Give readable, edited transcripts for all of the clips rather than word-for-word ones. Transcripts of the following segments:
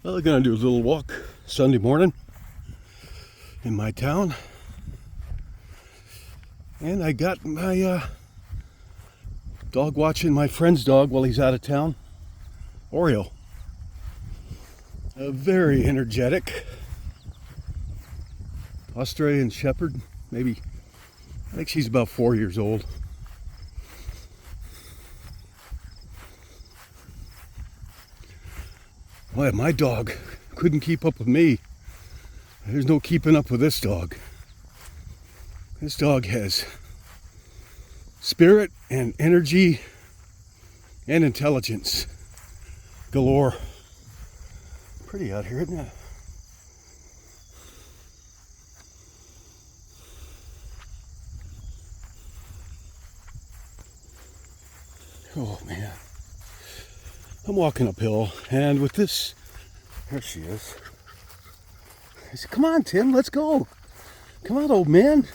Well, I'm gonna do a little walk Sunday morning in my town, and I got my dog watching my friend's dog while he's out of town, Oreo. A very energetic Australian Shepherd, I think she's about 4 years old. Well, my dog couldn't keep up with me. There's no keeping up with this dog. This dog has spirit and energy and intelligence galore. Pretty out here, isn't it? Oh man. I'm walking uphill, and with this, there she is. I said, come on, Tim, let's go. Come on, old man.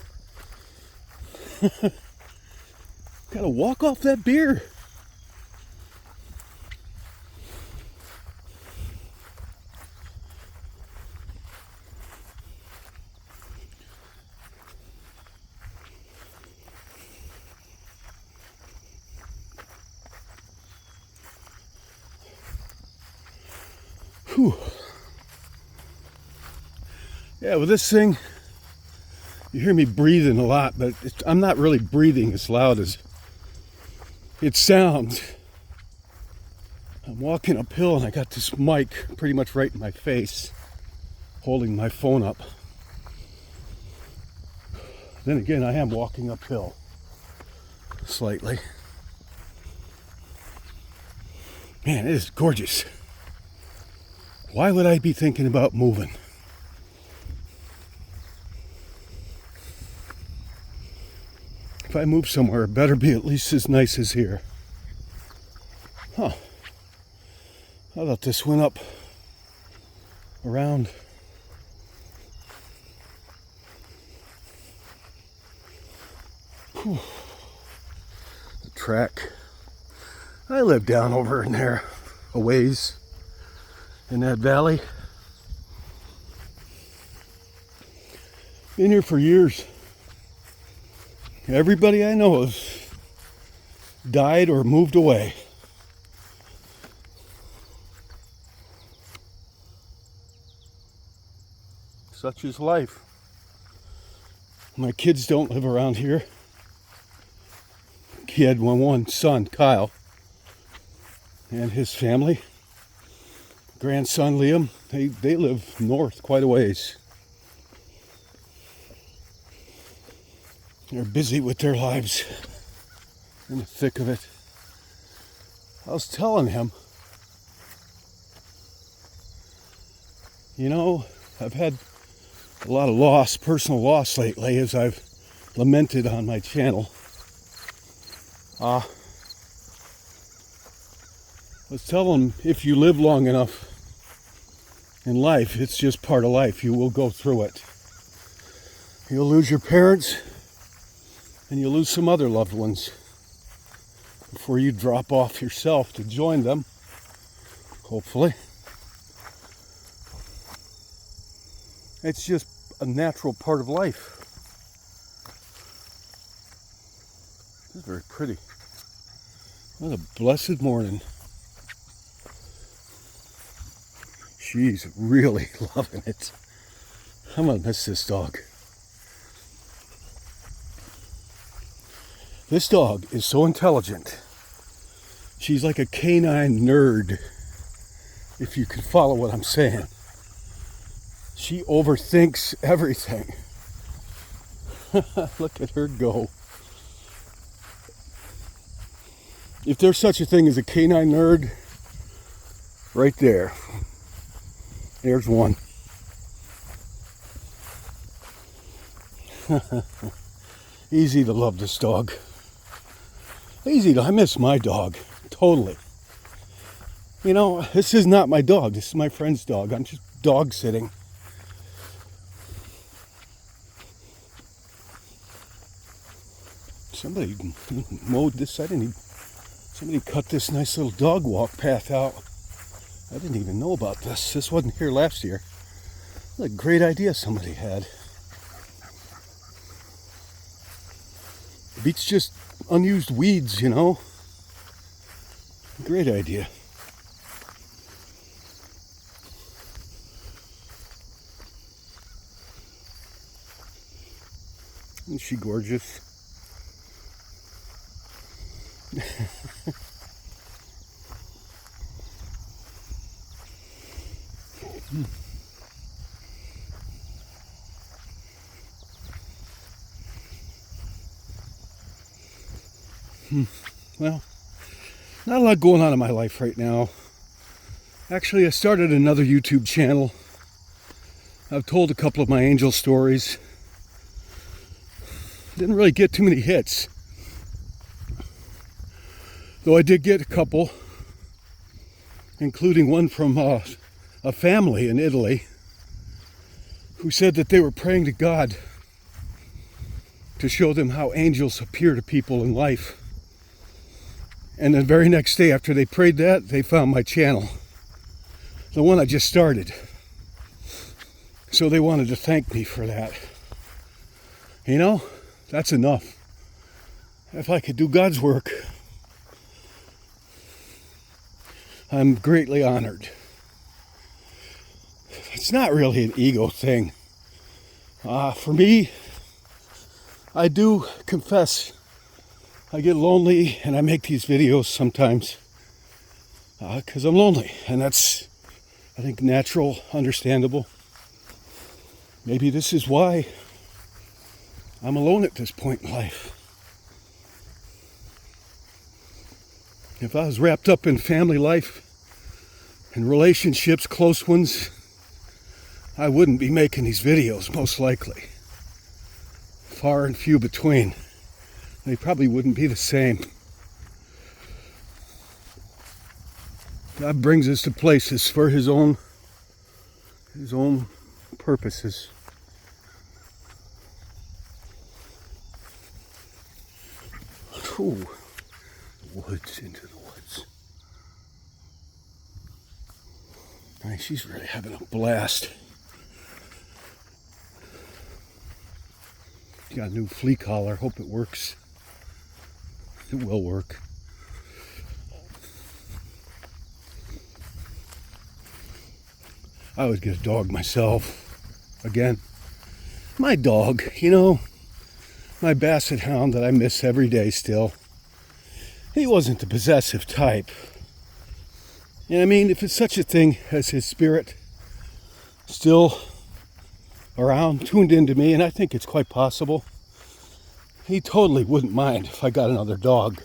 Gotta walk off that beer. Whew. Yeah, with this thing, you hear me breathing a lot, but I'm not really breathing as loud as it sounds. I'm walking uphill and I got this mic pretty much right in my face, holding my phone up. Then again, I am walking uphill slightly. Man, it is gorgeous. Why would I be thinking about moving? If I move somewhere, it better be at least as nice as here. Huh. I thought this went up around. Whew. The track. I live down over in there a ways in that valley. Been here for years. Everybody I know has died or moved away. Such is life. My kids don't live around here. He had one son, Kyle, and his family. Grandson Liam, they live north quite a ways. They're busy with their lives in the thick of it. I was telling him, you know, I've had a lot of loss, personal loss lately, as I've lamented on my channel. I was telling him, if you live long enough in life, it's just part of life. You will go through it. You'll lose your parents, and you'll lose some other loved ones before you drop off yourself to join them, hopefully. It's just a natural part of life. This is very pretty. What a blessed morning. She's really loving it. I'm gonna miss this dog. This dog is so intelligent. She's like a canine nerd, if you can follow what I'm saying. She overthinks everything. Look at her go. If there's such a thing as a canine nerd, right there. There's one. Easy to love this dog. I miss my dog, totally. You know, this is not my dog, this is my friend's dog. I'm just dog sitting. Somebody mowed this, somebody cut this nice little dog walk path out I didn't even know about this. This wasn't here last year. What a great idea somebody had. It beats just unused weeds, you know. Great idea. Isn't she gorgeous? Well, not a lot going on in my life right now. Actually, I started another YouTube channel. I've told a couple of my angel stories. Didn't really get too many hits. Though I did get a couple, including one from a family in Italy who said that they were praying to God to show them how angels appear to people in life. And the very next day after they prayed that, they found my channel, the one I just started. So they wanted to thank me for that. You know, that's enough. If I could do God's work, I'm greatly honored. It's not really an ego thing. For me, I do confess I get lonely and I make these videos sometimes because I'm lonely, and that's, I think, natural, understandable. Maybe this is why I'm alone at this point in life. If I was wrapped up in family life and relationships, close ones, I wouldn't be making these videos, most likely. Far and few between. They probably wouldn't be the same. God brings us to places for His own purposes. Ooh, woods, into the woods. I mean, she's really having a blast. She got a new flea collar. Hope it works. It will work. I would get a dog myself. Again, my dog, you know, my basset hound that I miss every day still. He wasn't the possessive type. And I mean, if it's such a thing as his spirit still around, tuned into me, and I think it's quite possible, he totally wouldn't mind if I got another dog.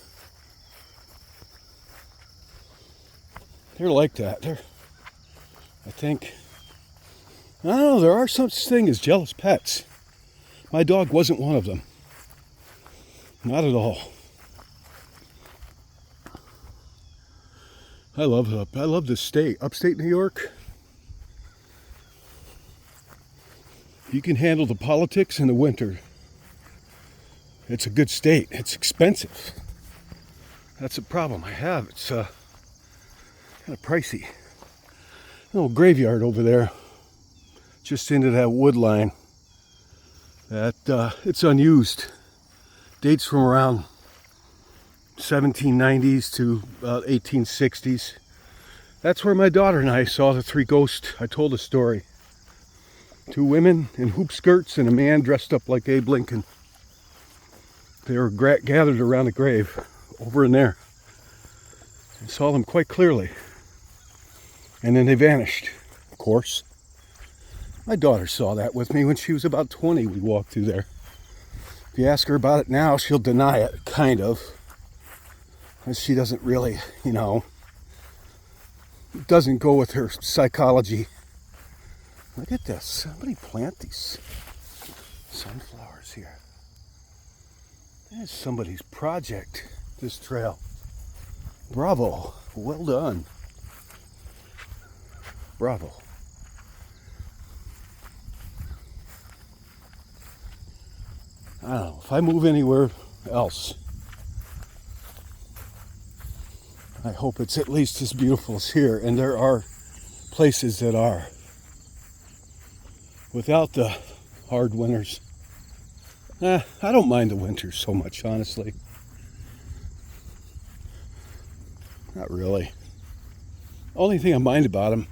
They're like that. I think, I don't know, there are such thing as jealous pets. My dog wasn't one of them. Not at all. I love this state, upstate New York. You can handle the politics in the winter. It's a good state. It's expensive. That's a problem I have. It's kind of pricey. Little graveyard over there, just into that wood line. That it's unused. Dates from around 1790s to about 1860s. That's where my daughter and I saw the three ghosts. I told a story. Two women in hoop skirts and a man dressed up like Abe Lincoln. They were gathered around a grave over in there. I saw them quite clearly. And then they vanished, of course. My daughter saw that with me when she was about 20. We walked through there. If you ask her about it now, she'll deny it, kind of. She doesn't really, you know, it doesn't go with her psychology. Look at this. Somebody plant these sunflowers here. There's somebody's project, this trail. Bravo. Well done. Bravo. I don't know. If I move anywhere else, I hope it's at least as beautiful as here. And there are places that are. Without the hard winters. I don't mind the winters so much, honestly. Not really. Only thing I mind about them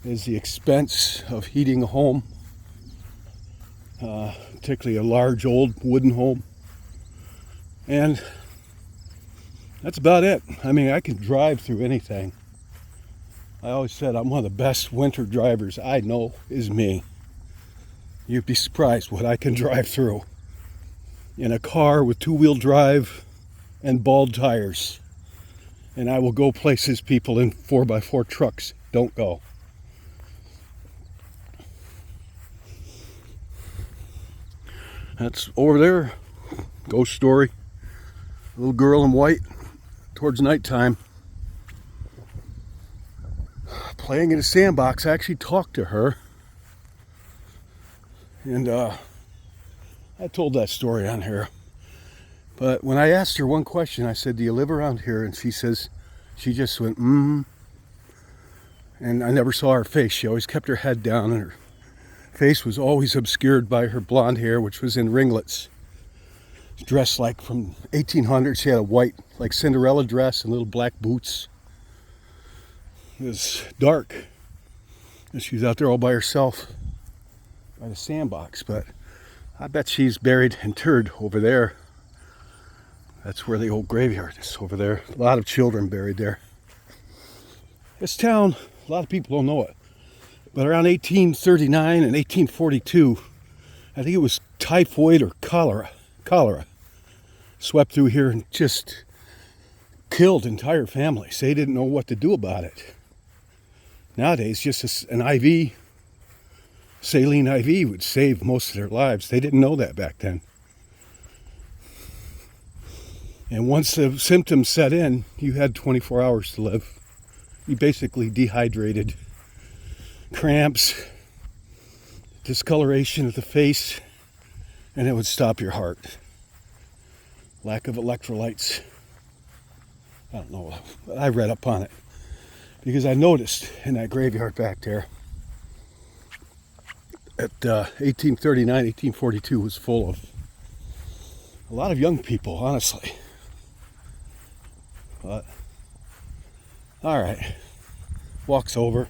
is the expense of heating a home, particularly a large old wooden home. And that's about it. I mean, I can drive through anything. I always said I'm one of the best winter drivers I know is me. You'd be surprised what I can drive through in a car with two-wheel drive and bald tires. And I will go places people in 4x4 trucks don't go. That's over there. Ghost story. Little girl in white towards nighttime. Playing in a sandbox. I actually talked to her. And I told that story on here. But when I asked her one question, I said, do you live around here? And she says, she just went, And I never saw her face. She always kept her head down, and her face was always obscured by her blonde hair, which was in ringlets. Dressed like from 1800s. She had a white, like Cinderella dress and little black boots. It was dark. And she was out there all by herself by the sandbox. But I bet she's buried, interred over there. That's where the old graveyard is, over there. A lot of children buried there. This town, a lot of people don't know it, but around 1839 and 1842, I think it was typhoid or cholera swept through here and just killed entire families. They didn't know what to do about it. Nowadays, just an IV, saline IV, would save most of their lives. They didn't know that back then. And once the symptoms set in, you had 24 hours to live. You basically dehydrated, cramps, discoloration of the face, and it would stop your heart. Lack of electrolytes. I don't know, but I read up on it. Because I noticed in that graveyard back there, at 1839, 1842 was full of a lot of young people, honestly. But, all right, walk's over.